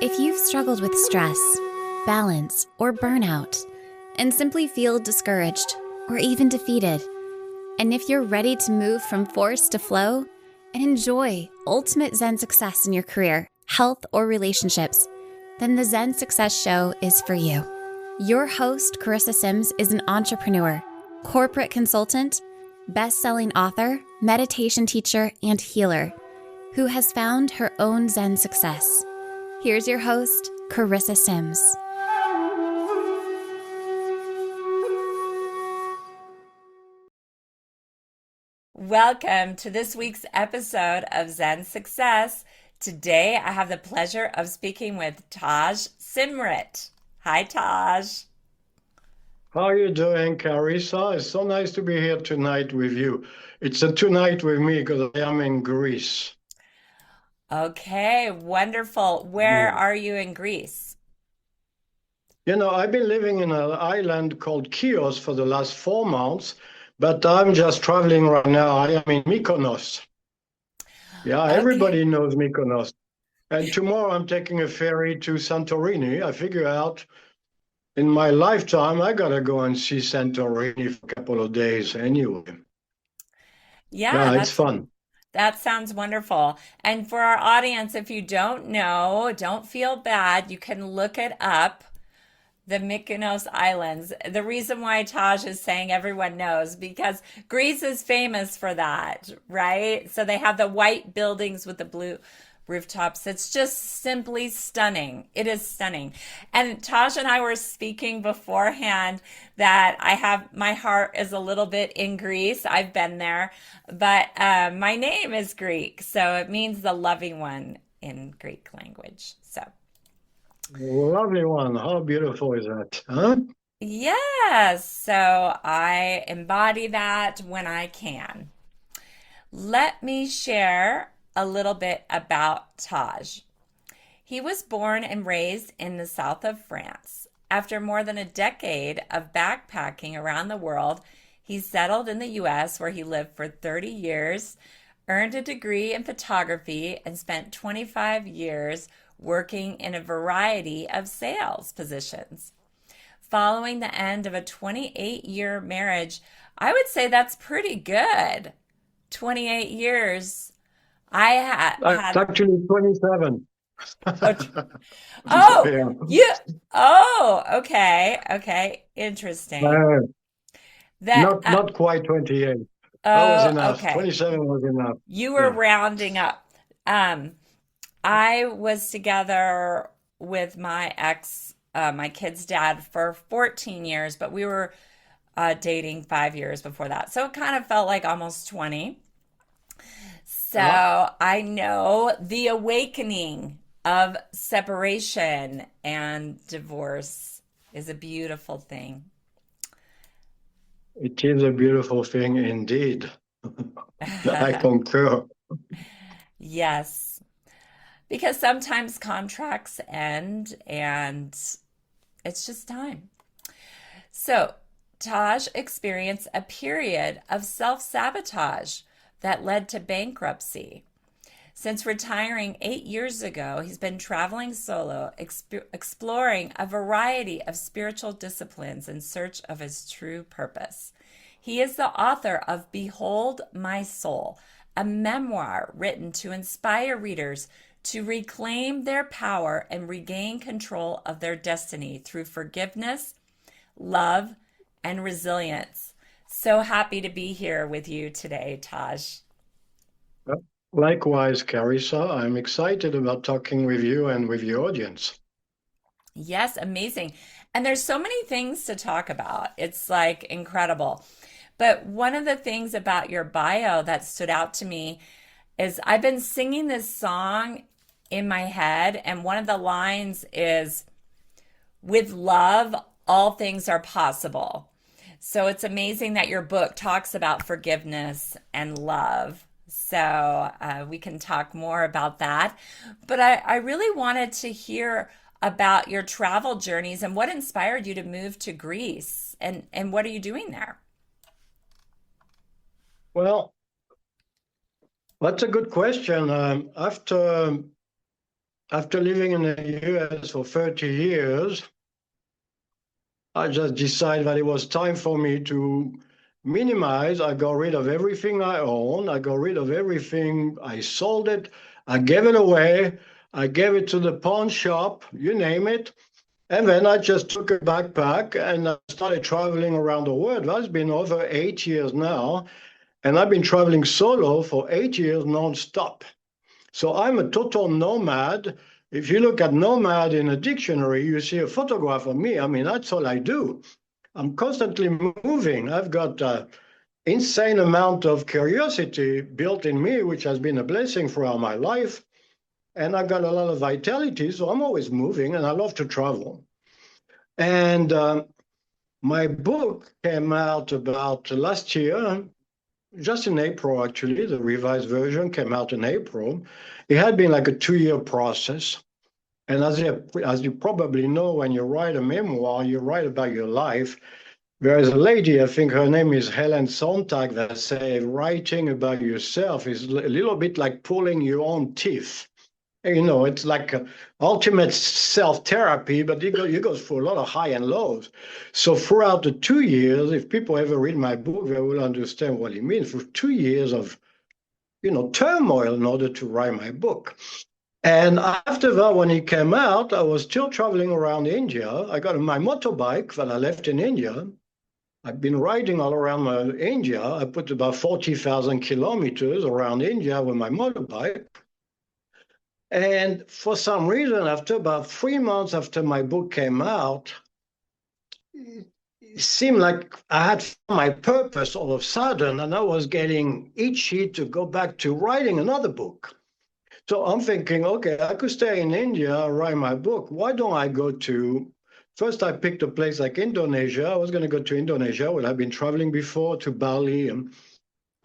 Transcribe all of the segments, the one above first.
If you've struggled with stress, balance, or burnout, and simply feel discouraged or even defeated, and if you're ready to move from force to flow and enjoy ultimate Zen success in your career, health, or relationships, then the Zen Success Show is for you. Your host, Carissa Sims, is an entrepreneur, corporate consultant, best-selling author, meditation teacher, and healer who has found her own Zen success. Here's your host, Carissa Sims. Welcome to this week's episode of Zen Success. Today, I have the pleasure of speaking with Taj Simrit. Hi, Taj. How are you doing, Carissa? It's so nice to be here tonight with you. It's a tonight with me because I am in Greece. Okay, wonderful. Where Yeah. are you in Greece? I've been living in an island called Chios for the last 4 months, but I'm just traveling right now. I am in Mykonos. Yeah, Okay. everybody knows Mykonos. And tomorrow I'm taking a ferry to Santorini. I figure out in my lifetime I gotta go and see Santorini for a couple of days anyway. Yeah, Yeah, it's fun. that sounds wonderful. And for our audience, if you don't know, don't feel bad. You can look it up. The Mykonos Islands. The reason why Taj is saying everyone knows because Greece is famous for that, right? So they have the white buildings with the blue rooftops. It's just simply stunning. It is stunning. And Taj and I were speaking beforehand that my heart is a little bit in Greece. I've been there, but my name is Greek, so it means the loving one in Greek language. So. Lovely one. How beautiful is that? Huh? Yes, so I embody that when I can. Let me share a little bit about Taj. He was born and raised in the south of France. After more than a decade of backpacking around the world, he settled in the US where he lived for 30 years, earned a degree in photography, and spent 25 years working in a variety of sales positions. Following the end of a 28-year marriage, I would say that's pretty good. 28 years. I It's had actually 27. oh, oh, Yeah. you okay, interesting. Uh, That not quite 28. That was oh, enough. okay. 27 was enough. You were Yeah. rounding up. Um, I was together with my ex, my kid's dad, for 14 years, but we were dating 5 years before that. So it kind of felt like almost 20. Yeah. So I know the awakening of separation and divorce is a beautiful thing. It is a beautiful thing indeed. I concur. Yes, because sometimes contracts end and it's just time. So, Taj experienced a period of self sabotage that led to bankruptcy. Since retiring 8 years ago, he's been traveling solo, exploring a variety of spiritual disciplines in search of his true purpose. He is the author of Behold My Soul, a memoir written to inspire readers to reclaim their power and regain control of their destiny through forgiveness, love, and resilience. So happy to be here with you today, Taj. Likewise, Carissa, I'm excited about talking with you and with your audience. Yes, amazing. And there's so many things to talk about. It's like incredible. But one of the things about your bio that stood out to me is I've been singing this song in my head, and one of the lines is, with love, all things are possible. So it's amazing that your book talks about forgiveness and love. So we can talk more about that. But I really wanted to hear about your travel journeys and what inspired you to move to Greece and what are you doing there? Well, that's a good question. After after living in the US for 30 years, I just decided that it was time for me to minimize. I got rid of everything I own. I got rid of everything. I sold it. I gave it away. I gave it to the pawn shop, you name it. And then I just took a backpack and I started traveling around the world. That's been over 8 years now. And I've been traveling solo for 8 years nonstop. So I'm a total nomad. If you look at nomad in a dictionary, you see a photograph of me. I mean, that's all I do. I'm constantly moving. I've got an insane amount of curiosity built in me, which has been a blessing throughout my life. And I've got a lot of vitality, so I'm always moving, and I love to travel. And my book came out about last year, just in April, actually. The revised version came out in April. It had been like a 2-year process. And as you probably know, when you write a memoir, you write about your life. There is a lady, I think her name is Helen Sontag, that says writing about yourself is a little bit like pulling your own teeth. You know, it's like ultimate self-therapy, but you go through a lot of high and lows. So throughout the 2 years, if people ever read my book, they will understand what it means. For 2 years of, turmoil in order to write my book. And after that, when it came out, I was still traveling around India. I got my motorbike that I left in India. I've been riding all around India. I put about 40,000 kilometers around India with my motorbike. And for some reason, after about 3 months after my book came out, it seemed like I had found my purpose all of a sudden, and I was getting itchy to go back to writing another book. So I'm thinking, okay, I could stay in India and write my book. Why don't I go to, first I picked a place like Indonesia. I was going to go to Indonesia. Well, I've been traveling before to Bali, and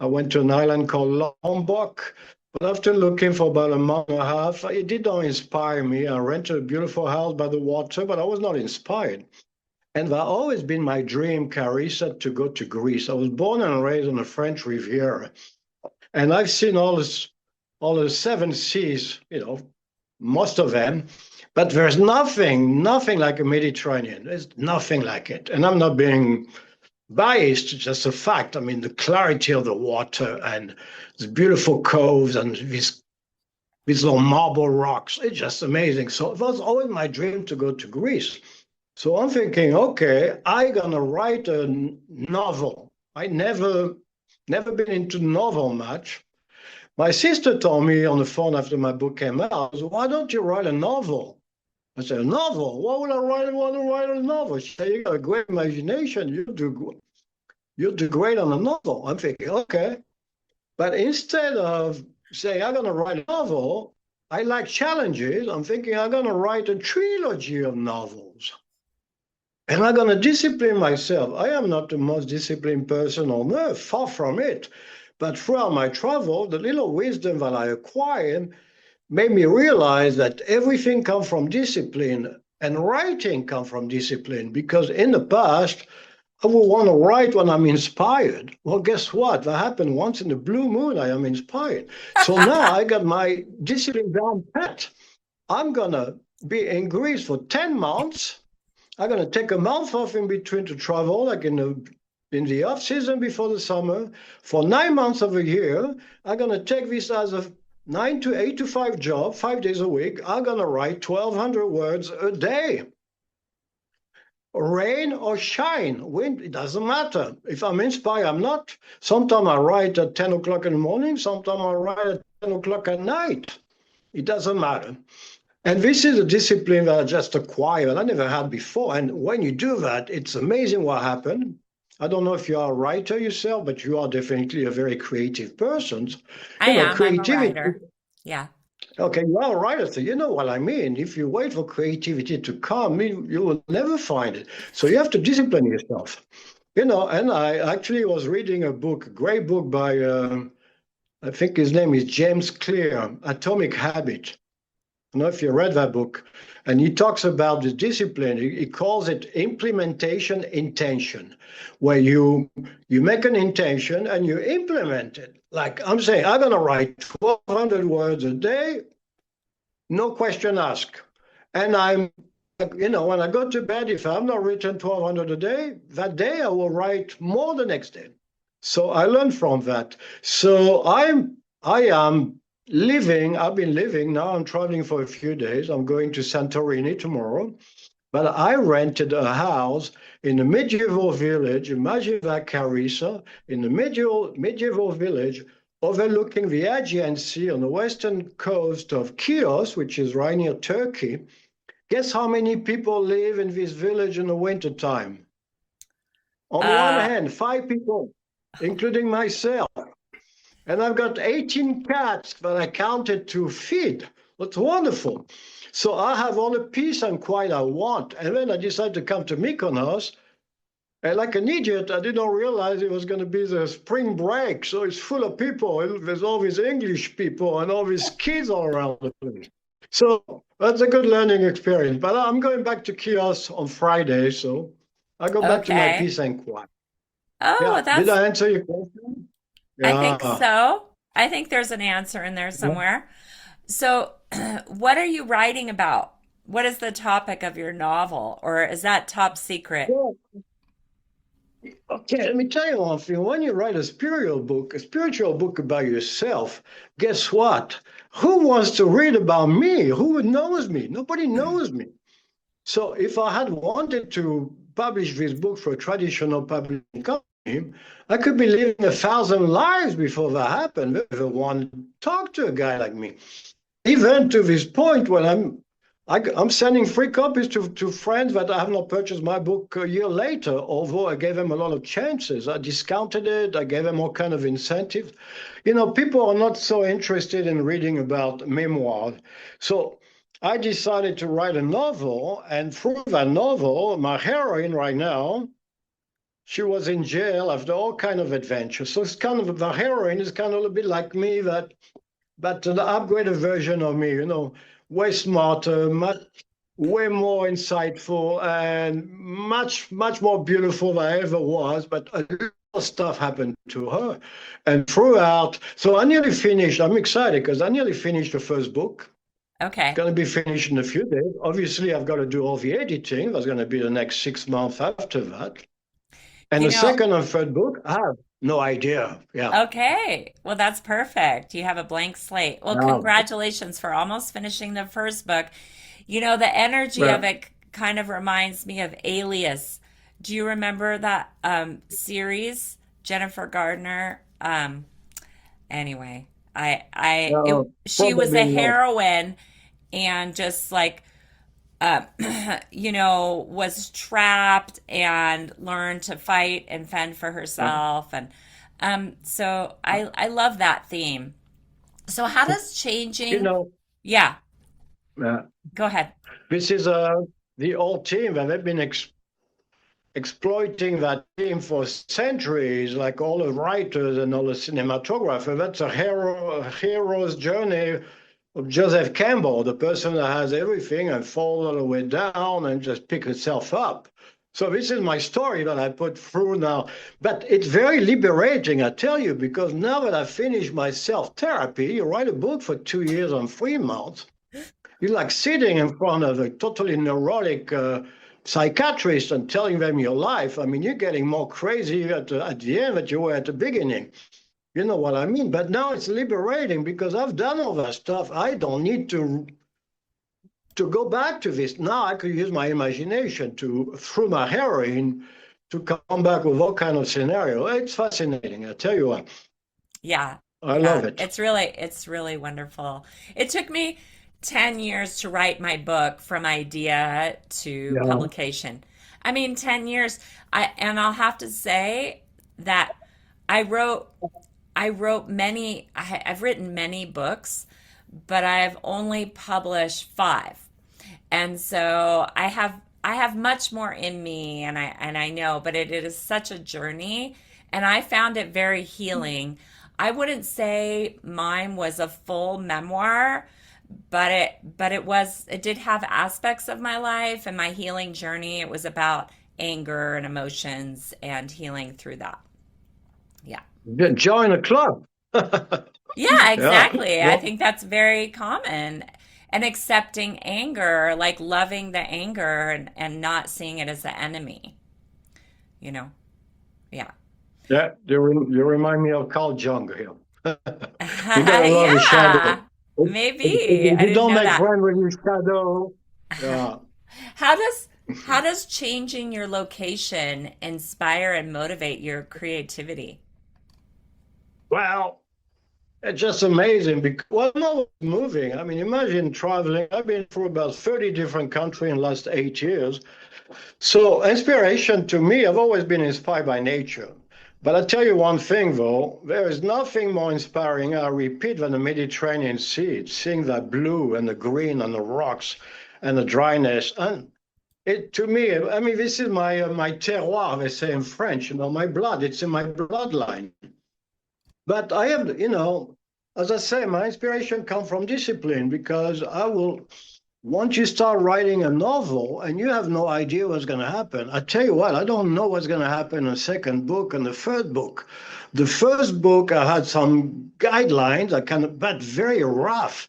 I went to an island called Lombok. But after looking for about a month and a half, it did not inspire me. I rented a beautiful house by the water, but I was not inspired. And that always been my dream, Carissa, to go to Greece. I was born and raised on the French Riviera. And I've seen all the seven seas, most of them. But there's nothing like a Mediterranean. There's nothing like it. And I'm not being biased, just a fact. I mean, the clarity of the water and the beautiful coves and these little marble rocks, it's just amazing. So it was always my dream to go to Greece. So I'm thinking, okay, I'm gonna write a novel. I never been into novel much. My sister told me on the phone after my book came out, why don't you write a novel? I said, a novel? Why would I want to write a novel? She said, you got a great imagination. You'll do great on a novel. I'm thinking, okay. But instead of saying, I'm going to write a novel, I like challenges. I'm thinking, I'm going to write a trilogy of novels. And I'm going to discipline myself. I am not the most disciplined person on earth, far from it. But throughout my travel, the little wisdom that I acquired made me realize that everything comes from discipline, and writing comes from discipline. Because in the past, I would want to write when I'm inspired. Well, guess what? That happened once in the blue moon. I am inspired. So now I got my discipline down pat. I'm going to be in Greece for 10 months. I'm going to take a month off in between to travel, like in the off season before the summer. For 9 months of a year, I'm going to take this as a 9 to 8 to 5 job, 5 days a week. I'm going to write 1,200 words a day. Rain or shine, wind, it doesn't matter. If I'm inspired, I'm not. Sometimes I write at 10 o'clock in the morning. Sometimes I write at 10 o'clock at night. It doesn't matter. And this is a discipline that I just acquired. I never had before. And when you do that, it's amazing what happened. I don't know if you are a writer yourself, but you are definitely a very creative person. I'm a creativity. writer. Yeah. Okay, you are a writer, so you know what I mean. If you wait for creativity to come, you will never find it. So you have to discipline yourself. And I actually was reading a book, a great book by, I think his name is James Clear, Atomic Habit. I don't know if you read that book. And he talks about the discipline. He calls it implementation intention, where you make an intention and you implement it. Like I'm saying, I'm going to write 1,200 words a day. no question asked. And when I go to bed, if I've not written 1,200 a day, that day I will write more the next day. So I learned from that. So I am living, I've been living, now I'm traveling for a few days. I'm going to Santorini tomorrow. But I rented a house in a medieval village, imagine that, Carissa, in a medieval village overlooking the Aegean Sea on the western coast of Chios, which is right near Turkey. Guess how many people live in this village in the wintertime? On one Uh, hand, 5 people, including myself. And I've got 18 cats that I counted to feed. That's wonderful. So I have all the peace and quiet I want. And then I decided to come to Mykonos. And like an idiot, I didn't realize it was going to be the spring break. So it's full of people. There's all these English people and all these kids all around the place. So that's a good learning experience. But I'm going back to Chios on Friday. So I go back to my okay. peace and quiet. Oh, Yeah. Did that's, I answer your question? I think Yeah. so. I think there's an answer in there somewhere. So, what are you writing about? What is the topic of your novel, or is that top secret? Yeah. Okay, let me tell you one thing. When you write a spiritual book about yourself, guess what? Who wants to read about me? Who knows me? Nobody knows me. So if I had wanted to publish this book for a traditional publishing company, I could be living 1,000 lives before that happened. If want to talk to a guy like me. Even to this point when I'm sending free copies to friends that have not purchased my book a year later, although I gave them a lot of chances. I discounted it. I gave them all kind of incentives. People are not so interested in reading about memoirs. So I decided to write a novel, and through that novel, my heroine right now, she was in jail after all kind of adventures. So it's kind of, the heroine is kind of a little bit like me, but the upgraded version of me, way smarter, way more insightful, and much more beautiful than I ever was. But a lot of stuff happened to her. And throughout, so I nearly finished. I'm excited because I nearly finished the first book. Okay. Going to be finished in a few days. Obviously, I've got to do all the editing. That's going to be the next 6 months after that. And You the know, second and third book, I have no idea. Yeah. okay. Well, that's perfect. You have a blank slate. Well, Wow. congratulations for almost finishing the first book. The energy of Well, it kind of reminds me of Alias. Do you remember that series? Jennifer Gardner. Anyway, she was probably a not. heroine and just like uh, was trapped and learned to fight and fend for Yeah. herself. And so I love that theme. So how does You changing, know, yeah, uh, go ahead. this is the old team that they've been exploiting that team for centuries, like all the writers and all the cinematographers. That's a hero's journey of Joseph Campbell, the person that has everything and falls all the way down and just pick itself up. So this is my story that I put through now. But it's very liberating, I tell you, because now that I've finished my self-therapy, you write a book for 2 years and 3 months. You're like sitting in front of a totally neurotic psychiatrist and telling them your life. I mean, you're getting more crazy at the end than you were at the beginning. You know what I mean? But now it's liberating because I've done all that stuff. I don't need to go back to this. Now I could use my imagination through my heroine, to come back with all kind of scenario. It's fascinating. I tell you what, Yeah. I love Yeah. it. It's really wonderful. It took me 10 years to write my book from idea to Yeah. publication. I mean, 10 years. I'll have to say that I wrote I've written many books, but I've only published five. And so I have much more in me, and I know, but it is such a journey, and I found it very healing. I wouldn't say mine was a full memoir, but it did have aspects of my life and my healing journey. It was about anger and emotions and healing through that. Yeah. Join a club. Yeah, Yeah. exactly. I Well, think that's very common. And accepting anger, like loving the anger and not seeing it as the enemy, you know? Yeah. Yeah, you remind me of Carl Jung here. You gotta love the shadow. Yeah, maybe. If I you didn't don't know make that. friends with your shadow, yeah. How does changing your location inspire and motivate your creativity? Well, it's just amazing because well, no moving. I mean, imagine traveling. I've been through about 30 different countries in the last 8 years. So inspiration to me, I've always been inspired by nature. But I tell you one thing though, there is nothing more inspiring, I repeat, than the Mediterranean Sea, seeing that blue and the green on the rocks and the dryness. And it to me, I mean, this is my terroir, they say in French, my blood, it's in my bloodline. But I have, as I say, my inspiration comes from discipline because once you start writing a novel and you have no idea what's going to happen, I tell you what, I don't know what's going to happen in the second book and the third book. The first book, I had some guidelines, but very rough.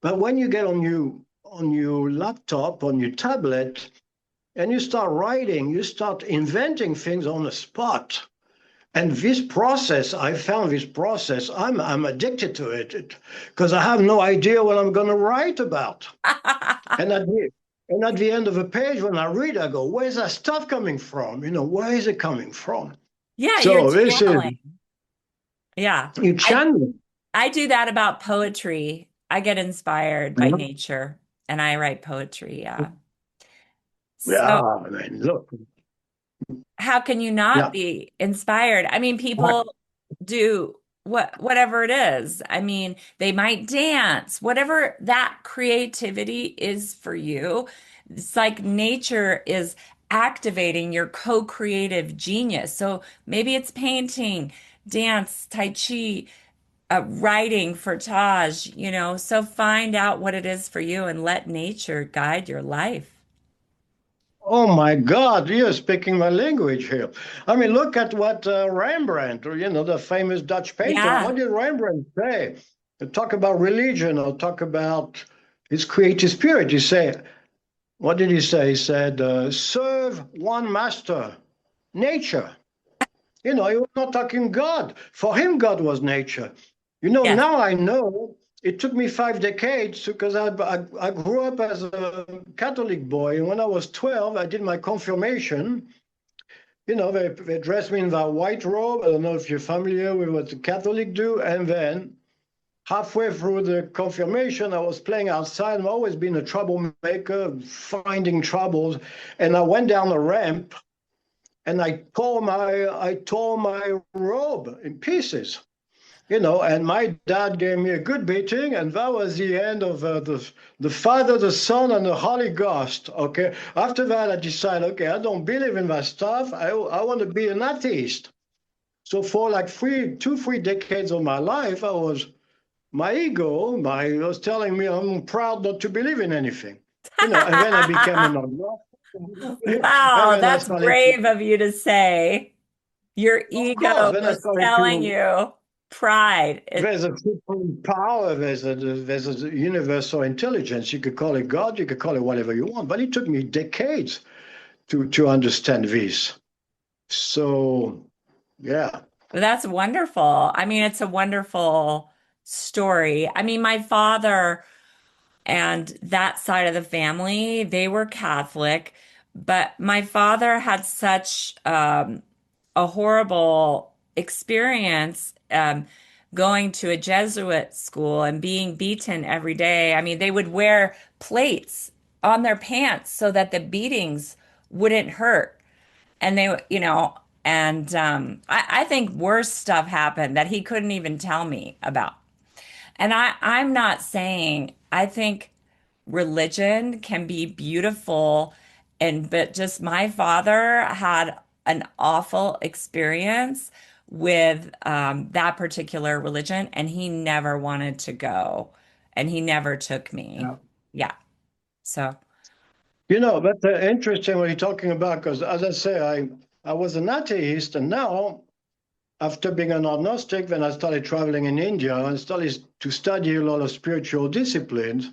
But when you get on your laptop, on your tablet, and you start writing, you start inventing things on the spot. And this process, I found this process, I'm addicted to it because I have no idea what I'm going to write about. And at the end of a page, when I read, I go, where's that stuff coming from? Where is it coming from? Yeah, you're So this is, channeling. Yeah. you I channel. I do that about poetry. I get inspired by Yeah, nature and I write poetry, yeah. So yeah, man, look. how can you not Yeah. be inspired? I mean, people do whatever it is. I mean, they might dance, whatever that creativity is for you. It's like nature is activating your co-creative genius. So maybe it's painting, dance, tai chi, writing for Taj, So find out what it is for you and let nature guide your life. Oh my God, you're speaking my language here. I mean, look at what Rembrandt, or the famous Dutch painter, Yeah. what did Rembrandt say? Talk about religion or talk about his creative spirit. He say, what did he say? He said, serve one master, nature. He was not talking God. For him, God was nature. Yes. Now I know it took me 5 decades because I grew up as a Catholic boy. And when I was 12, I did my confirmation. They dressed me in that white robe. I don't know if you're familiar with what the Catholic do. And then halfway through the confirmation, I was playing outside. I've always been a troublemaker, finding troubles. And I went down the ramp and I tore my robe in pieces. And my dad gave me a good beating, and that was the end of the Father, the Son, and the Holy Ghost. Okay. After that, I decided, okay, I don't believe in that stuff. I want to be an atheist. So for like 3 decades of my life, my ego was telling me I'm proud not to believe in anything. And then I became an agnostic, and Wow, then I that's started to, brave of you to say. Your of course, ego then I was started telling to you pride. There's a supreme power, there's a universal intelligence. You could call it God, you could call it whatever you want, but it took me decades to understand this. So, yeah. That's wonderful. I mean, it's a wonderful story. I mean, my father and that side of the family, they were Catholic, but my father had such a horrible experience going to a Jesuit school and being beaten every day. I mean, they would wear plates on their pants so that the beatings wouldn't hurt. And I think worse stuff happened that he couldn't even tell me about. And I'm not saying I think religion can be beautiful but just my father had an awful experience with that particular religion and he never wanted to go and he never took me. Yeah. Yeah. So That's interesting what you're talking about, because as I say, I was an atheist, and now, after being an agnostic, then I started traveling in India and started to study a lot of spiritual disciplines.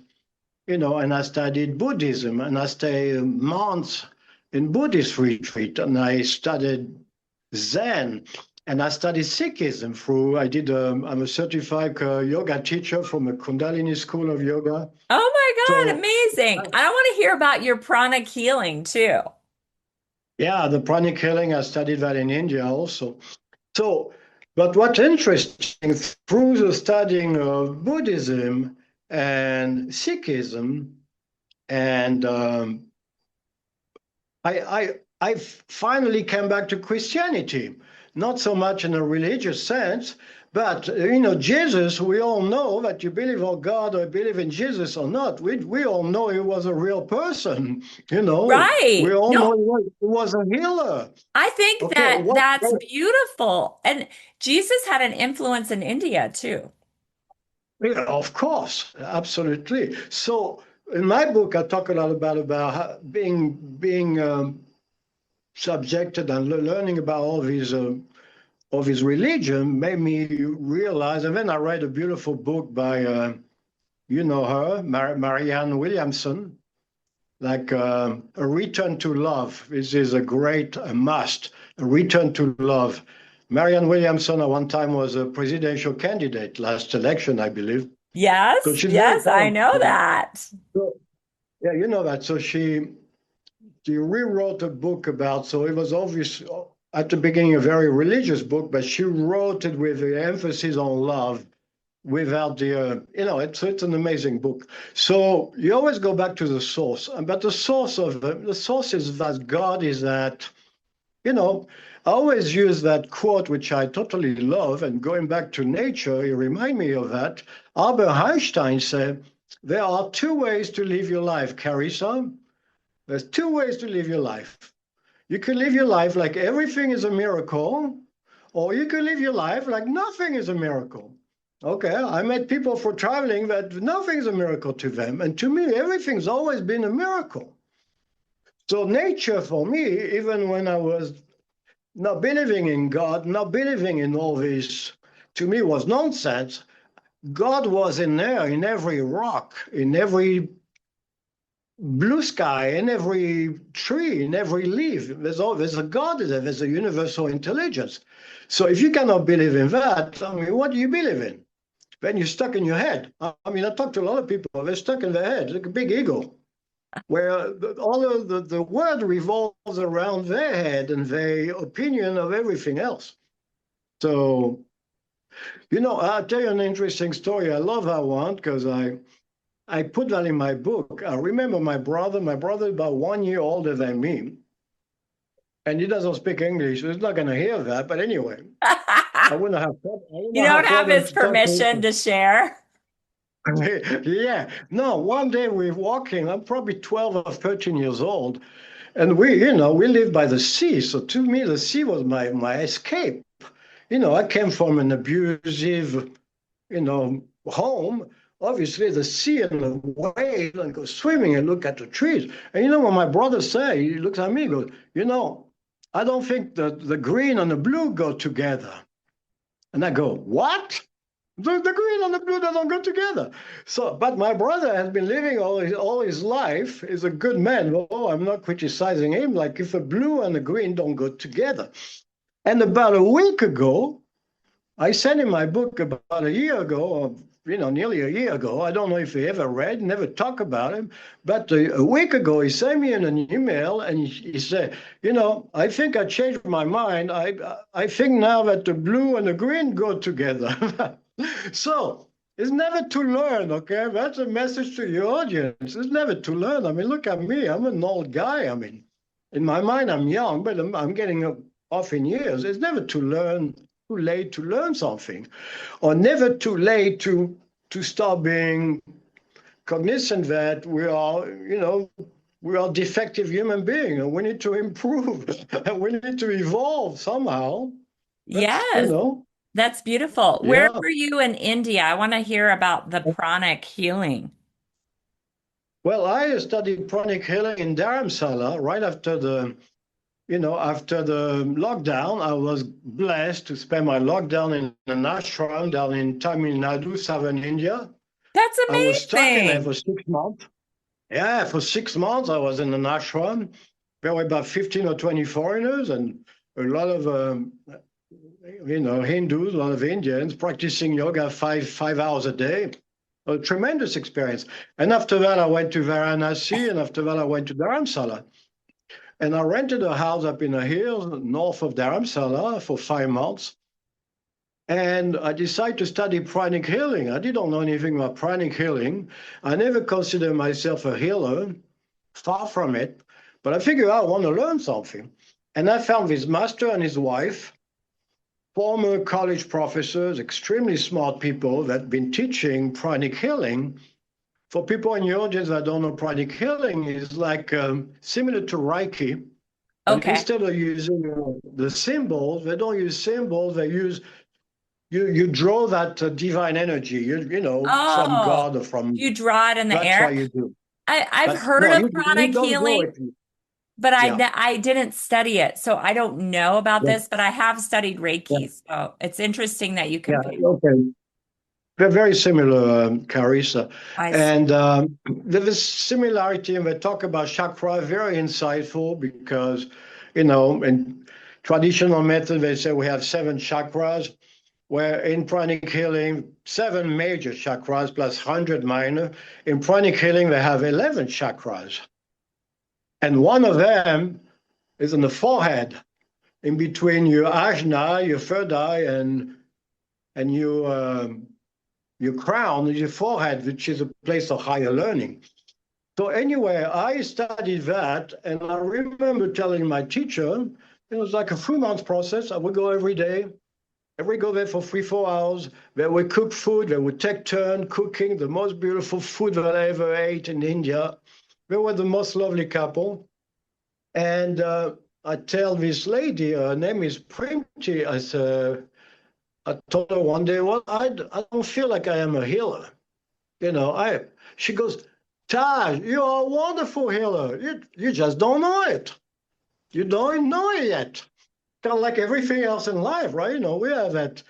and I studied Buddhism, and I stayed months in Buddhist retreat, and I studied Zen, and I studied Sikhism I'm a certified yoga teacher from a Kundalini school of yoga. Oh my God, So, amazing. I want to hear about your pranic healing too. yeah, the pranic healing, I studied that in India also. So, but what's interesting, through the studying of Buddhism and Sikhism, and I finally came back to Christianity, not so much in a religious sense, but Jesus. We all know that you believe on God or believe in Jesus or not. We all know he was a real person. We Right. all No, know he was a healer. I think Okay, that that's beautiful. And Jesus had an influence in India too. Yeah, of course, absolutely. So in my book, I talk a lot about how being subjected and learning about all these of his religion made me realize. And then I read a beautiful book by you know her, Marianne Williamson, like A Return to Love. This is a great must. A Return to Love. Marianne Williamson at one time was a presidential candidate last election, I believe. So Yes, she's very yes, I know talented. that. So, yeah, you know that. So she rewrote a book about. So it was obvious at the beginning a very religious book, but she wrote it with the emphasis on love, without it's an amazing book. So you always go back to the source, but the source is that God is that. You know, I always use that quote, which I totally love, and going back to nature, you remind me of that. Albert Einstein said, there are two ways to live your life, Carissa. There's two ways to live your life. You can live your life like everything is a miracle, or you can live your life like nothing is a miracle. Okay, I met people for traveling that nothing's a miracle to them. And to me, everything's always been a miracle. So nature for me, even when I was not believing in God, not believing in all this, to me was nonsense. God was in there, in every rock, in every blue sky, in every tree, in every leaf. There's a God there, there's a universal intelligence. So if you cannot believe in that, I mean, what do you believe in? Then you're stuck in your head. I mean, I talk to a lot of people, they're stuck in their head, like a big ego, where all of the world revolves around their head and their opinion of everything else. So, I'll tell you an interesting story. I love that one because I put that in my book. I remember my brother is about 1 year older than me, and he doesn't speak English, so he's not going to hear that. But anyway, I wouldn't have, You don't have problem his to talk to permission to share. him. Yeah, no, one day we're walking, I'm probably 12 or 13 years old, and we live by the sea. So to me, the sea was my escape. I came from an abusive, home. Obviously, the sea and the waves, and go swimming and look at the trees. And what my brother say, he looks at me and goes, I don't think that the green and the blue go together. And I go, what? The green and the blue, they don't go together. So, but my brother has been living all his life, is a good man. Oh, I'm not criticizing him. Like if the blue and the green don't go together. And about a week ago, I sent him my book about a year ago, or nearly a year ago. I don't know if he ever read, never talked about him. But a week ago, he sent me an email and he said, I think I changed my mind. I think now that the blue and the green go together. So it's never to learn, okay? That's a message to your audience. It's never to learn. I mean, look at me. I'm an old guy. I mean, in my mind, I'm young, but I'm getting off in years. It's never too late to learn something, or never too late to start being cognizant that we are defective human beings and we need to improve and we need to evolve somehow. That's Yes, that's beautiful. Where yeah. were you in India? I want to hear about the pranic healing. Well, I studied pranic healing in Dharamsala right after after the lockdown. I was blessed to spend my lockdown in an ashram down in Tamil Nadu, southern India. That's I was stuck in there for amazing. 6 months. Yeah, for 6 months I was in an ashram. There were about 15 or 20 foreigners and a lot of Hindus, a lot of Indians practicing yoga five hours a day. A tremendous experience. And after that, I went to Varanasi, and after that, I went to Dharamsala. And I rented a house up in the hills north of Dharamsala for 5 months. And I decided to study pranic healing. I didn't know anything about pranic healing. I never considered myself a healer, far from it. But I figured I want to learn something. And I found this master and his wife, former college professors, extremely smart people that have been teaching pranic healing. For people in your audience that don't know, pranic healing is like similar to Reiki. But Okay. instead of using the symbols, they don't use symbols. They use you draw that divine energy, from Oh, God or from. you draw it in the That's why air. you do. I've But heard no, of you pranic don't draw healing, it. but Yeah. I didn't study it, so I don't know about Yeah. this, but I have studied Yeah. Reiki, so it's interesting that you Yeah. compare. Okay. They're very similar, Carissa. I see. And there's a similarity, and they talk about chakra, very insightful because, in traditional method, they say we have 7 chakras, where in pranic healing, 7 major chakras plus 100 minor. In pranic healing, they have 11 chakras. And one of them is in the forehead, in between your ajna, your third eye, and your crown, your forehead, which is a place of higher learning. So anyway, I studied that, and I remember telling my teacher, it was like a 3 month process. I would go every day. We go there for 3, 4 hours. They would cook food. They would take turn cooking the most beautiful food that I ever ate in India. They were the most lovely couple. And I tell this lady, her name is Primti. I told her one day, well, I don't feel like I am a healer. She goes, Taj, you are a wonderful healer. You just don't know it. You don't know it yet. Kind of like everything else in life, right? We have that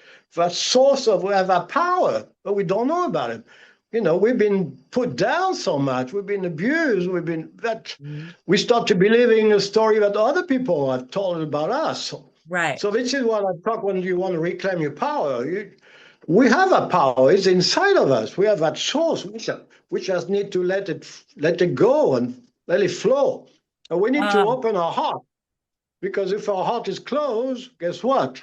source we have that power, but we don't know about it. We've been put down so much. We've been abused. We start to believing a story that other people have told about us. Right. So this is what I talk when you want to reclaim your power. We have a power. It's inside of us. We have that source. We just need to let it go and let it flow. And we need to Um, open our heart. Because if our heart is closed, guess what?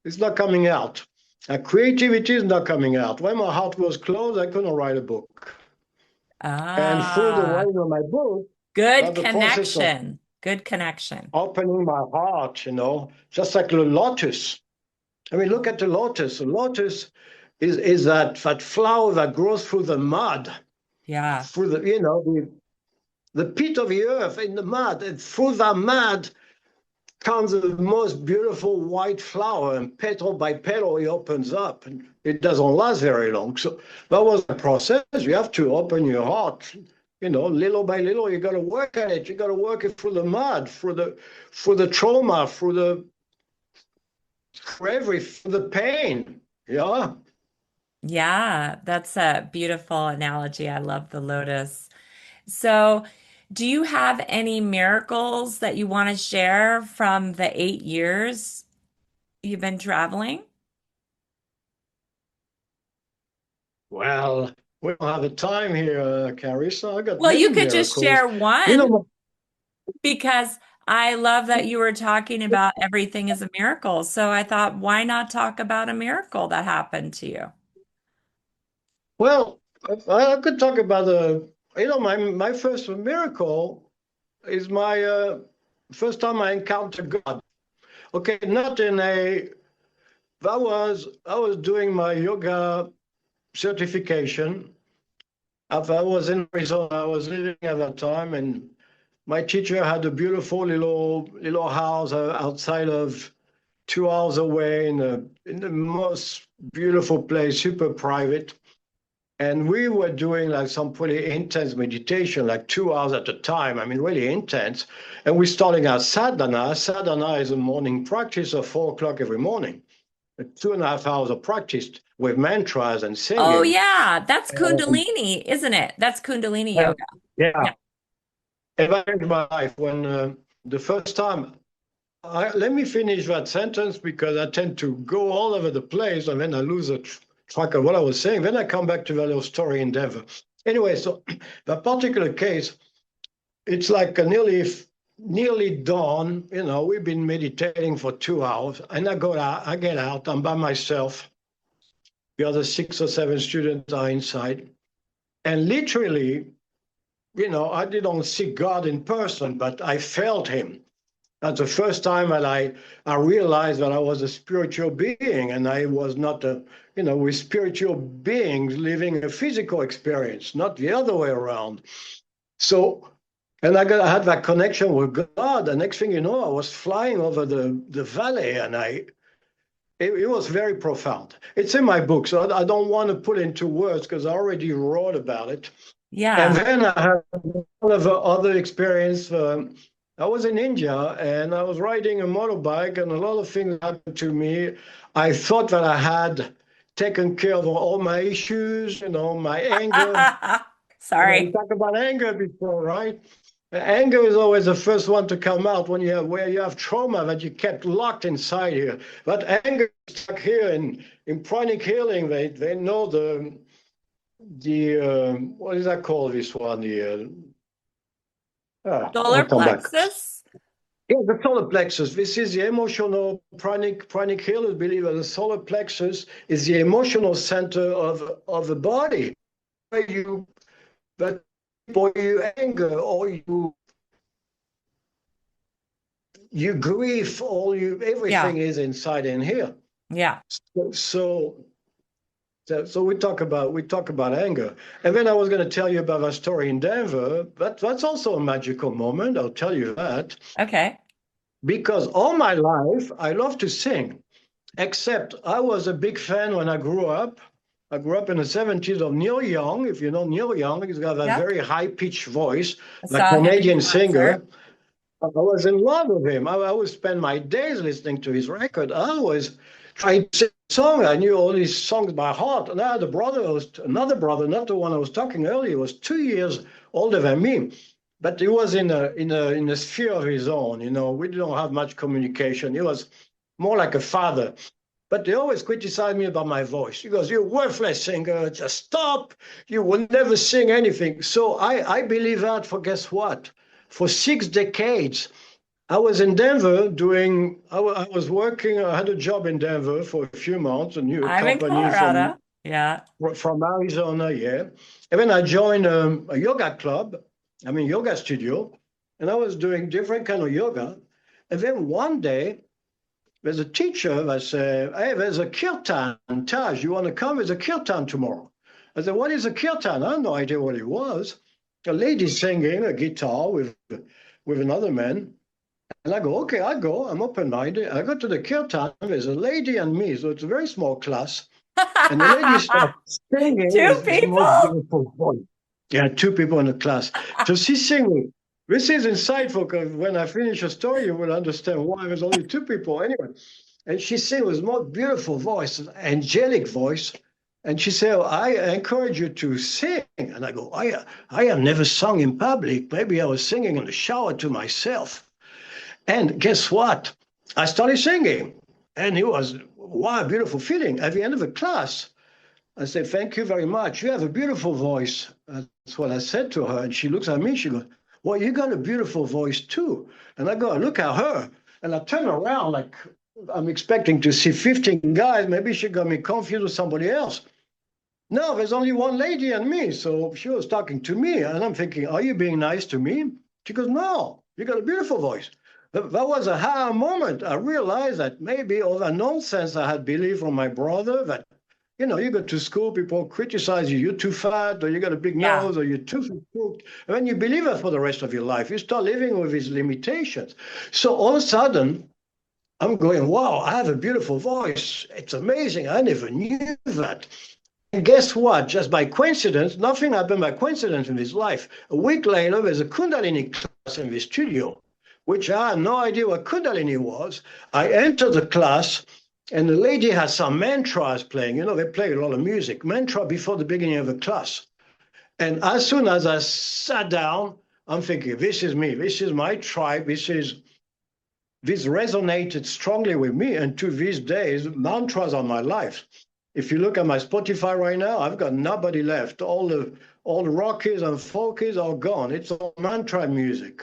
It's not coming out. Our creativity is not coming out. When my heart was closed, I couldn't write a book. And through the ah, writing of my book, good the process of connection. Good connection. opening my heart, just like the lotus. I mean, look at the lotus. The lotus is that flower that grows through the mud, Yeah. through the pit of the earth in the mud. And through that mud comes the most beautiful white flower, and petal by petal it opens up, and it doesn't last very long. So that was the process. You have to open your heart, little by little. You got to work at it. You got to work it through the mud, through the trauma, through the pain. Yeah. Yeah, that's a beautiful analogy. I love the lotus. So, do you have any miracles that you want to share from the 8 years you've been traveling? Well, we don't have the time here, Carissa. I got Well, you many could just miracles. share You one know, because I love that you were talking about everything is a miracle. So I thought, why not talk about a miracle that happened to you? well, I could talk about my first miracle is my first time I encountered God. Okay, not in a. I was doing my yoga certification. I was in Arizona. I was living at that time, and my teacher had a beautiful little house outside of 2 hours away in the most beautiful place, super private. And we were doing like some pretty intense meditation, like 2 hours at a time. I mean, really intense. And we're starting our sadhana. Sadhana is a morning practice of 4 o'clock every morning. 2.5 hours of practice with mantras and Oh, singing. yeah, that's Um, Kundalini, isn't it? That's Kundalini yeah, yoga. Yeah. It changed my life when the first time. Let me finish that sentence because I tend to go all over the place and then I lose a track of what I was saying. Then I come back to that little story in Denver. Anyway, so that particular case, it's like nearly dawn. You know, we've been meditating for 2 hours, and I get out. I'm by myself. The other 6 or 7 students are inside, and literally, you know, I didn't see God in person, but I felt Him. That's the first time that I realized that I was a spiritual being, and I was not with spiritual beings living a physical experience, not the other way around. So, and I had that connection with God. The next thing you know, I was flying over the valley, and it was very profound. It's in my book, so I don't want to put it into words because I already wrote about it. Yeah. And then I had one of the other experience. I was in India and I was riding a motorbike, and a lot of things happened to me. I thought that I had taken care of all my issues, my anger. Sorry. We talked about anger before, right? Anger is always the first one to come out when where you have trauma that you kept locked inside here. But anger is stuck here in pranic healing. They know the what is that called? This one, Solar I'll come back. plexus? Yeah, the solar plexus. This is the emotional pranic healers believe that the solar plexus is the emotional center of the body. Where you anger or you grief or everything is inside in here. Yeah. So we talk about anger. And then I was going to tell you about a story in Denver, but that's also a magical moment. I'll tell you that. Okay. Because all my life, I love to sing, except I was a big fan when I grew up. I grew up in the 70s of Neil Young. If you know Neil Young, he's got a very high-pitched voice, like a Canadian singer. I was in love with him. I would spend my days listening to his record. I was trying to sing a song. I knew all these songs by heart. And I had another brother, not the one I was talking earlier, was 2 years older than me. But he was in a sphere of his own. We didn't have much communication. He was more like a father. But they always criticized me about my voice. He goes, "You're a worthless singer. Just stop. You will never sing anything." So I believe that for guess what? For 6 decades, I was in Denver I was working, I had a job in Denver for a few months, a new I'm company in Colorado. from Arizona, yeah. And then I joined a yoga club, yoga studio, and I was doing different kind of yoga. And then one day, there's a teacher that said, "Hey, there's a kirtan, Taj, you want to come? There's a kirtan tomorrow." I said, "What is a kirtan?" I had no idea what it was. A lady singing a guitar with another man. And I go, "Okay, I go. I'm open-minded." I go to the kirtan. There's a lady and me, so it's a very small class. And the lady starts singing. Two This most people? beautiful voice. Yeah, 2 people in the class. So she's singing. This is insightful because when I finish a story, you will understand why there's only 2 people. Anyway, and she sings with more beautiful voice, an angelic voice. And she said, "I encourage you to sing." And I go, I have never sung in public. Maybe I was singing in the shower to myself. And guess what? I started singing. And it was, wow, a beautiful feeling. At the end of the class, I said, "Thank you very much. You have a beautiful voice." That's what I said to her. And she looks at me, she goes, "Well, you got a beautiful voice too." And I go, I look at her, and I turn around like I'm expecting to see 15 guys. Maybe she got me confused with somebody else. No, there's only one lady and me. So she was talking to me. And I'm thinking, "Are you being nice to me?" She goes, "No, you got a beautiful voice." That was a aha moment. I realized that maybe all the nonsense I had believed from my brother that, you go to school, people criticize you, "You're too fat," or "You got a big nose," or "You're too cooked." And when you believe that for the rest of your life, you start living with these limitations. So all of a sudden, I'm going, "Wow, I have a beautiful voice. It's amazing. I never knew that." And guess what? Just by coincidence, nothing happened by coincidence in this life. A week later, there's a Kundalini class in the studio, which I had no idea what Kundalini was. I entered the class, and the lady has some mantras playing. They play a lot of music, mantra before the beginning of the class. And as soon as I sat down, I'm thinking, this is me, this is my tribe, this resonated strongly with me. And to these days, mantras are my life. If you look at my Spotify right now, I've got nobody left. All the rockies and folkies are gone. It's all mantra music.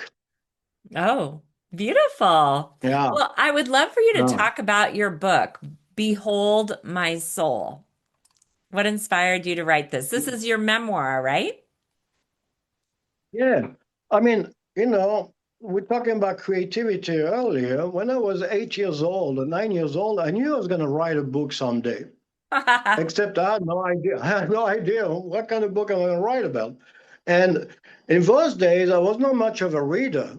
Oh, beautiful. Yeah. Well, I would love for you to Yeah. talk about your book, Behold My Soul. What inspired you to write this? This is your memoir, right? Yeah. I mean, we're talking about creativity earlier. When I was 8 years old or 9 years old, I knew I was going to write a book someday. Except I had no idea. I had no idea what kind of book I'm going to write about. And in those days, I was not much of a reader.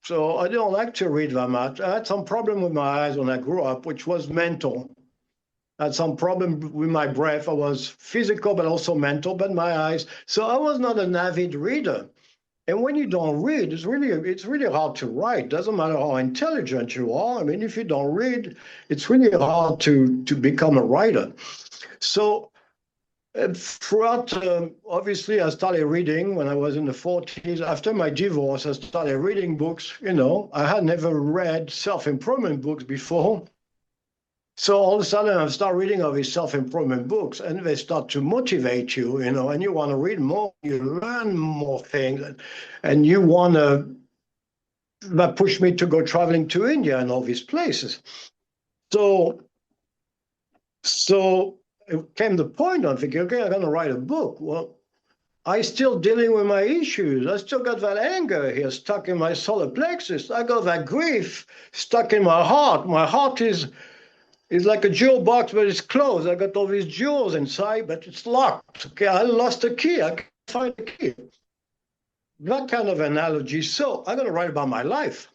So I didn't like to read that much. I had some problem with my eyes when I grew up, which was mental. I had some problem with my breath. I was physical, but also mental, but my eyes. So I was not an avid reader. And when you don't read, it's really hard to write. Doesn't matter how intelligent you are. I mean, if you don't read, it's really hard to become a writer. So throughout, obviously, I started reading when I was in the 40s. After my divorce, I started reading books. I had never read self-improvement books before. So all of a sudden, I start reading all these self-improvement books, and they start to motivate you, and you want to read more, you learn more things, and you want to. That pushed me to go traveling to India and all these places. So, so it came the point. I'm thinking, okay, I'm going to write a book. Well, I still dealing with my issues. I still got that anger here stuck in my solar plexus. I got that grief stuck in my heart. My heart is like a jewel box, but it's closed. I got all these jewels inside, but it's locked. Okay, I lost the key. I can't find the key. That kind of analogy. So I'm going to write about my life.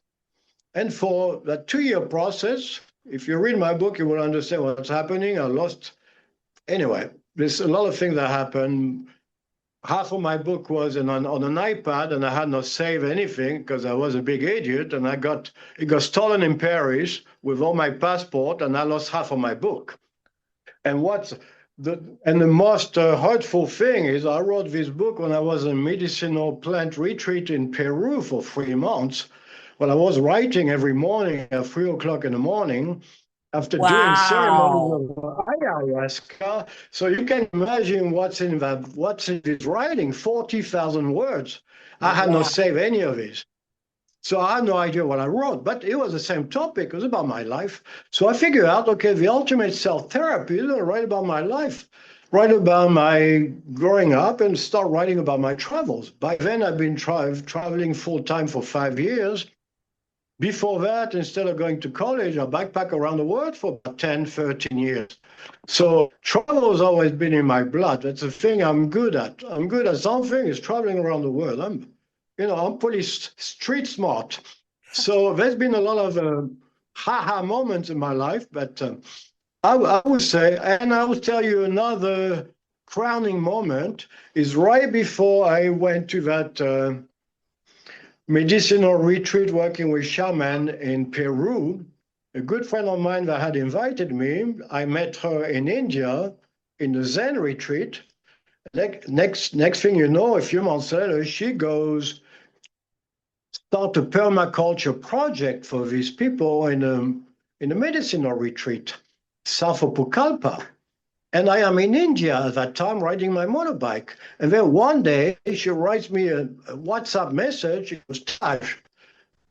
And for that 2-year process, if you read my book, you will understand what's happening. Anyway, there's a lot of things that happened. Half of my book was on an iPad, and I had not saved anything because I was a big idiot, and it got stolen in Paris with all my passport, and I lost half of my book. And the most hurtful thing is I wrote this book when I was in a medicinal plant retreat in Peru for 3 months. Well, I was writing every morning at 3 o'clock in the morning after doing ceremonies Wow. of ayahuasca. So you can imagine what's in this writing, 40,000 words. I had not Wow. saved any of it. So I had no idea what I wrote, but it was the same topic. It was about my life. So I figured out, okay, the ultimate self-therapy is to write about my life, write about my growing up, and start writing about my travels. By then, I've been traveling full-time for 5 years. Before that, instead of going to college, I backpacked around the world for about 10, 13 years. So travel has always been in my blood. That's the thing I'm good at. I'm good at something, is traveling around the world. I'm pretty street smart. So there's been a lot of ha-ha moments in my life, but I would say, and I will tell you another crowning moment is right before I went to that medicinal retreat working with shaman in Peru. A good friend of mine that had invited me, I met her in India in the Zen retreat. Next thing you know, a few months later, she goes start a permaculture project for these people in a medicinal retreat south of Pucallpa. And I am in India at that time riding my motorbike. And then one day she writes me a WhatsApp message. It was, Taj,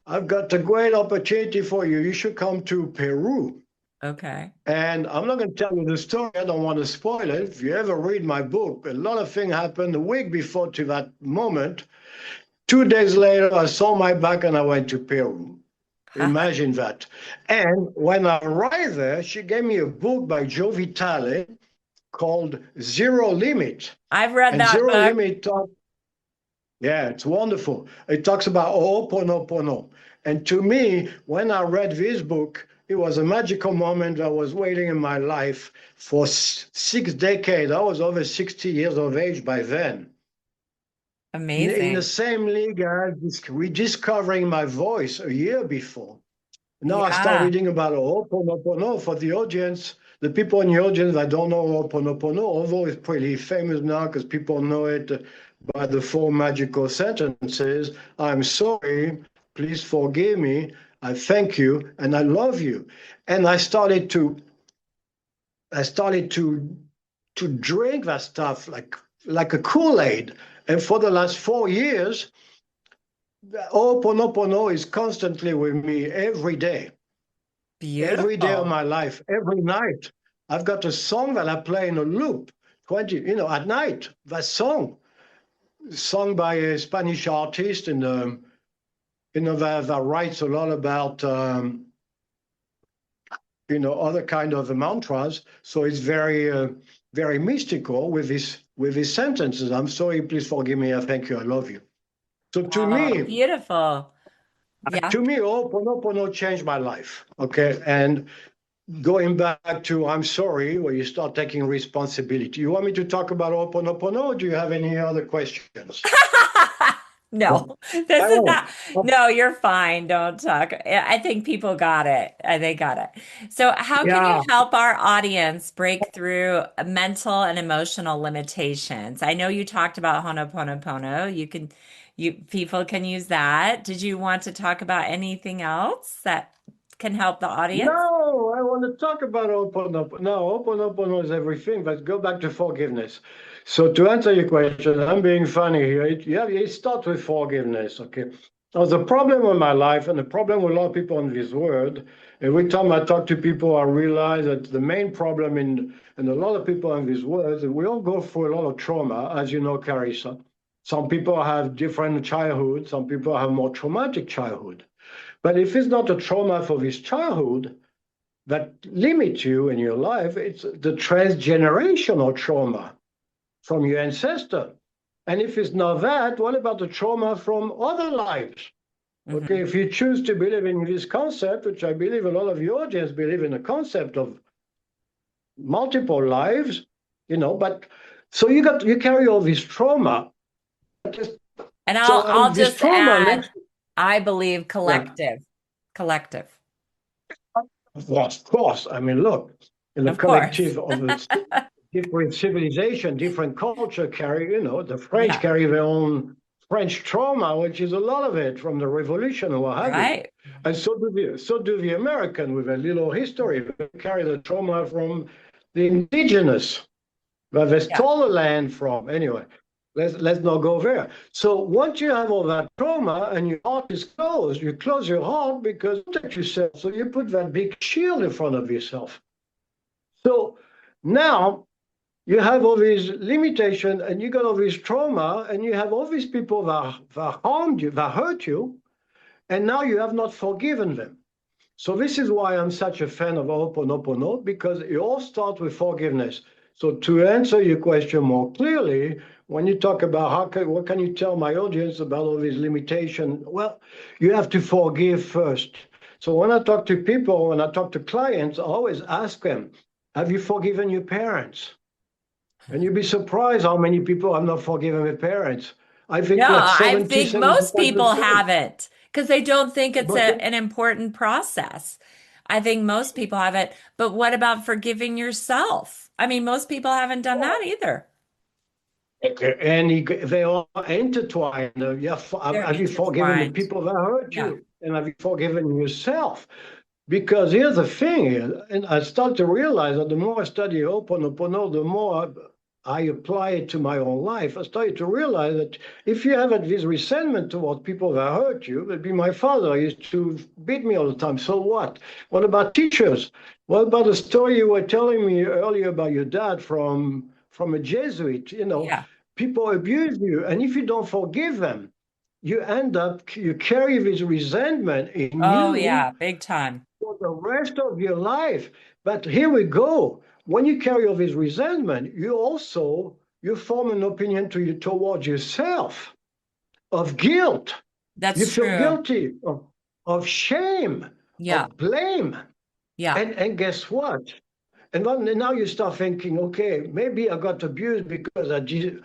I've got a great opportunity for you. You should come to Peru. Okay. And I'm not going to tell you the story. I don't want to spoil it. If you ever read my book, a lot of things happened a week before to that moment. 2 days later, I sold my bike and I went to Peru. Imagine that. And when I arrived there, she gave me a book by Joe Vitale called Zero Limit. I've read And that Zero book. Limit yeah, it's wonderful. It talks about Ho'oponopono. And to me, when I read this book, it was a magical moment that was waiting in my life for 6 decades. I was over 60 years of age by then. In the Amazing. same league as rediscovering my voice a year before. Now I start Yeah. reading about Ho'oponopono for the audience. the people in your audience that don't know Ho'oponopono, although it's pretty famous now because people know it by the 4 magical sentences, I'm sorry, please forgive me, I thank you, and I love you. And I started to drink that stuff like a Kool-Aid. And for the last 4 years, Ho'oponopono is constantly with me every day. Beautiful. Every day of my life, every night. I've got a song that I play in a loop, at night. That song, sung by a Spanish artist, and that writes a lot about other kind of mantras. So it's very mystical with his sentences. I'm sorry, please forgive me, I thank you, I love you. So to me, beautiful. Yeah. To me, Ho'oponopono changed my life. Okay. And going back to I'm sorry, where you start taking responsibility. You want me to talk about Ho'oponopono, or do you have any other questions? No, this is not. No, you're fine. Don't talk. I think people got it. They got it. So, how can you help our audience break through mental and emotional limitations? I know you talked about Ho'oponopono. People can use that. Did you want to talk about anything else that can help the audience? No, I want to talk about Ho'oponopono. No, Ho'oponopono is everything, but go back to forgiveness. So to answer your question, I'm being funny here. It starts with forgiveness, okay? Now, the problem with my life and the problem with a lot of people in this world, every time I talk to people, I realize that the main problem in a lot of people in this world is that we all go through a lot of trauma, as you know, Carissa. Some people have different childhood. Some people have more traumatic childhood. But if it's not a trauma for this childhood that limits you in your life, it's the transgenerational trauma from your ancestor. And if it's not that, what about the trauma from other lives? Okay, if you choose to believe in this concept, which I believe a lot of your audience believe in the concept of multiple lives, but so you carry all this trauma. And I'll just add, I believe collective. Collective. Of course. I mean, look, in the collective of a different civilization, different culture carry, the French carry their own French trauma, which is a lot of it from the revolution or what have you. And so do the American with a little history. They carry the trauma from the indigenous, where they stole the land from. Anyway, let's not go there. So once you have all that trauma and your heart is closed, you close your heart because you protect yourself. So you put that big shield in front of yourself. So now you have all these limitations and you got all this trauma and you have all these people that harmed you, that hurt you, and now you have not forgiven them. So this is why I'm such a fan of Ho'oponopono, because it all starts with forgiveness. So to answer your question more clearly, when you talk about what can you tell my audience about all these limitations? Well, you have to forgive first. So when I talk to people, when I talk to clients, I always ask them, have you forgiven your parents? And you'd be surprised how many people have not forgiven their parents. I think I think most people haven't because they don't think it's an important process. I think most people haven't. But what about forgiving yourself? I mean, most people haven't done that either. And they all intertwined. Have you forgiven the people that hurt you? And have you forgiven yourself? Because here's the thing, and I start to realize that the more I study Ho'oponopono, the more I apply it to my own life. I started to realize that if you have this resentment towards people that hurt you, it'd be my father. He used to beat me all the time. So what? What about teachers? What about the story you were telling me earlier about your dad from a Jesuit? People abuse you. And if you don't forgive them, you carry this resentment in you. Oh, yeah, big time. For the rest of your life. But here we go. When you carry all this resentment, you form an opinion towards yourself of guilt. You feel guilty of shame, of blame. Yeah. And guess what? And now you start thinking, okay, maybe I got abused because I didn't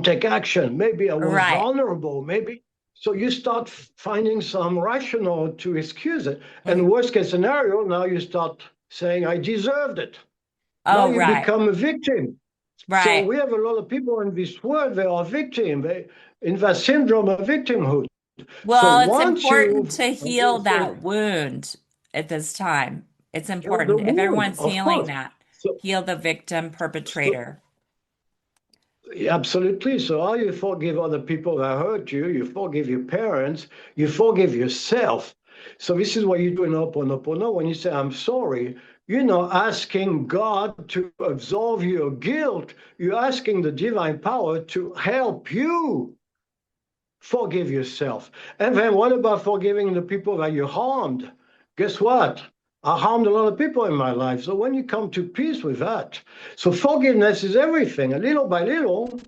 take action. Maybe I was vulnerable. Maybe. So you start finding some rationale to excuse it. And worst case scenario, now you start saying, I deserved it. Now Oh, you right. become a victim. So Right. we have a lot of people in this world, they are victims, in that syndrome of victimhood. So Well, it's once important you, to heal that wound at this time. It's heal the important. If wound, everyone's of healing course. that, So, heal the victim so perpetrator. absolutely. So how you forgive other people that hurt you, you forgive your parents, you forgive yourself. So this is what you do in Ho'oponopono. When you say, I'm sorry, you're not asking God to absolve your guilt. You're asking the divine power to help you forgive yourself. And then what about forgiving the people that you harmed? Guess what? I harmed a lot of people in my life. So when you come to peace with that, so forgiveness is everything. And little by little,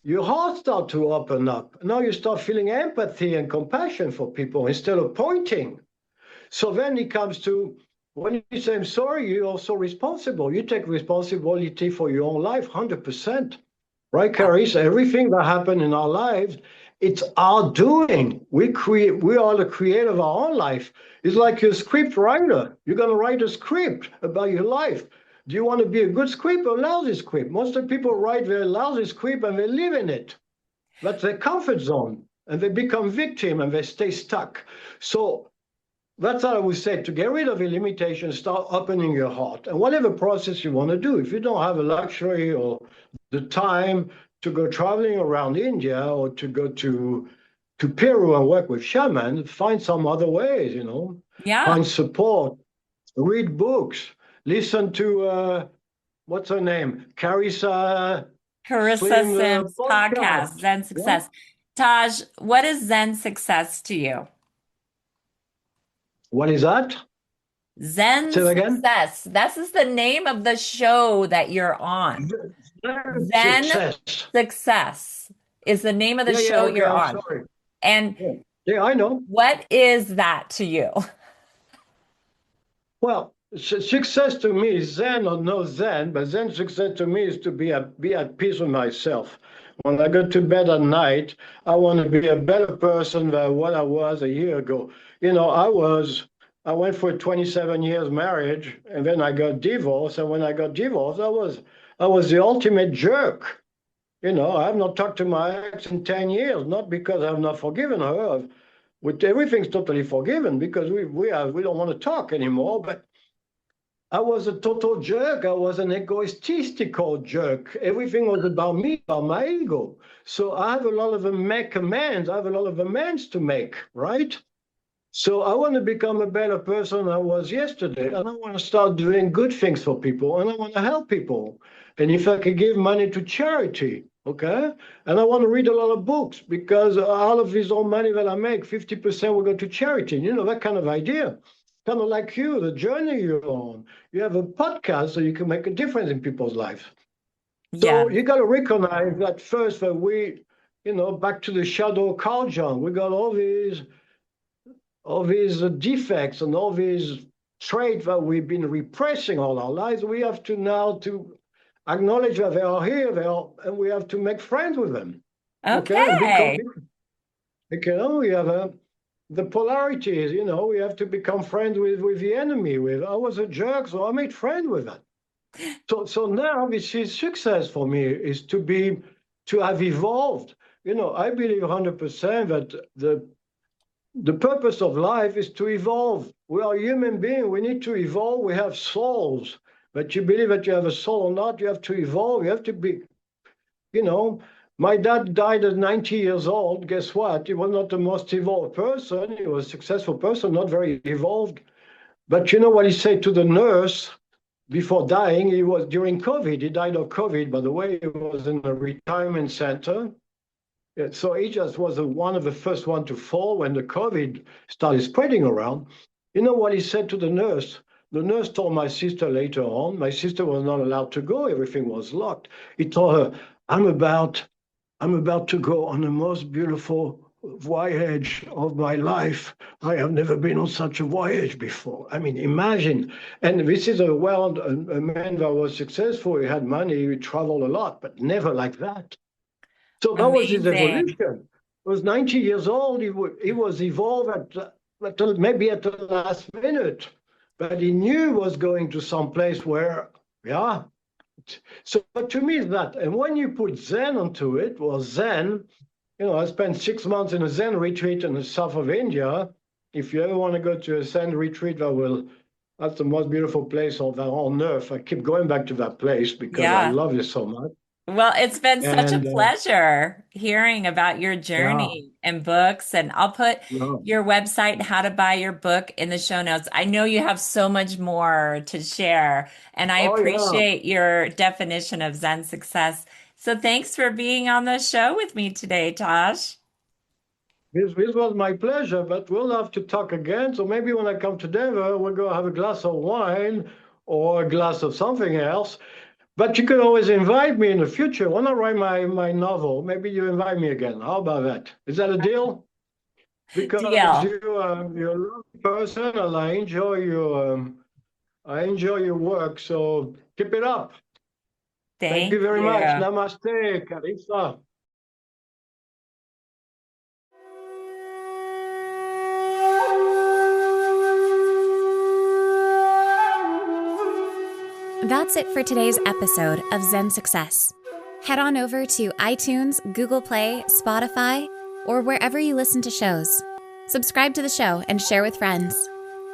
your heart starts to open up. Now you start feeling empathy and compassion for people instead of pointing. So then it comes to when you say, I'm sorry, you're also responsible. You take responsibility for your own life, 100%. Right, Yeah. Carrie? So everything that happened in our lives, it's our doing. We are the creator of our own life. It's like you're a script writer. You're going to write a script about your life. Do you want to be a good script or a lousy script? Most of the people write their lousy script and they live in it. That's their comfort zone. And they become victim and they stay stuck. So that's how I would say, to get rid of your limitations, start opening your heart. And whatever process you want to do, if you don't have a luxury or the time to go traveling around India or to go to Peru and work with shamans, find some other ways, Yeah. find support, read books, listen to, what's her name? Carissa Carissa Slim Sims podcast. podcast, Zen Yeah. Success. Taj, what is Zen Success to you? What is that? Zen Say it again. Success. This is the name of the show that you're on. Zen Success. Success is the name of the Yeah, show okay, you're I'm on. sorry. And Yeah, yeah, I know. what is that to you? Well, success to me is Zen or no Zen, but Zen success to me is to be at peace with myself. When I go to bed at night, I want to be a better person than what I was a year ago. I went for 27 years marriage, and then I got divorced. And when I got divorced, I was the ultimate jerk. I have not talked to my ex in 10 years, not because I've not forgiven her. With everything's totally forgiven because we don't want to talk anymore. But I was a total jerk. I was an egoistical jerk. Everything was about me, about my ego. So I have a lot of amends. I have a lot of amends to make, right? So I want to become a better person than I was yesterday. And I want to start doing good things for people. And I want to help people. And if I can give money to charity, okay? And I want to read a lot of books because all of this own money that I make, 50% will go to charity. That kind of idea. Kind of like you, the journey you're on. You have a podcast so you can make a difference in people's lives. Yeah. So you got to recognize that first that back to the shadow culture, we got all these defects and all these traits that we've been repressing all our lives. We have to now to acknowledge that they are here, and we have to make friends with them. Okay, and become, Okay. we have the polarities. We have to become friends with the enemy. I was a jerk, so I made friends with that. So now this is success for me is to have evolved. I believe 100% that the purpose of life is to evolve. We are human beings. We need to evolve. We have souls. But you believe that you have a soul or not, you have to evolve. You have to be, my dad died at 90 years old. Guess what? He was not the most evolved person. He was a successful person, not very evolved. But you know what he said to the nurse before dying? He was during COVID. He died of COVID, by the way. He was in a retirement center. So he just was one of the first one to fall when the COVID started spreading around. You know what he said to the nurse? The nurse told my sister later on, my sister was not allowed to go, everything was locked. He told her, I'm about to go on the most beautiful voyage of my life. I have never been on such a voyage before. I mean, imagine. And this is a man that was successful. He had money, he traveled a lot, but never like that. So that was his Amazing. evolution. He was 90 years old. He was evolved maybe at the last minute. but he knew he was going to some place where, yeah. So to me, that, and when you put Zen onto it, well, Zen, I spent 6 months in a Zen retreat in the south of India. If you ever want to go to a Zen retreat, that's the most beautiful place on earth. I keep going back to that place because I Yeah. love it so much. Well, it's been such a And pleasure hearing about your yeah, journey and books. And I'll put no. your website and how to buy your book in the show notes. I know you have so much more to share, and I Oh yeah, appreciate your definition of Zen success. So thanks for being on the show with me today, Taj. this was my pleasure, but we'll have to talk again. So maybe when I come to Denver, we'll go have a glass of wine or a glass of something else. But you could always invite me in the future. When I write my novel, maybe you invite me again. How about that? Is that a deal? Because Deal. you're a lovely person, and I enjoy your work. So keep it up. Thank you Thank very much. you. Namaste, Carissa. That's it for today's episode of Zen Success. Head on over to iTunes, Google Play, Spotify, or wherever you listen to shows. Subscribe to the show and share with friends.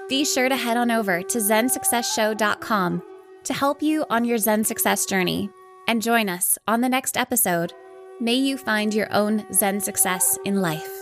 Be sure to head on over to zensuccessshow.com to help you on your Zen success journey. And join us on the next episode. May you find your own Zen success in life.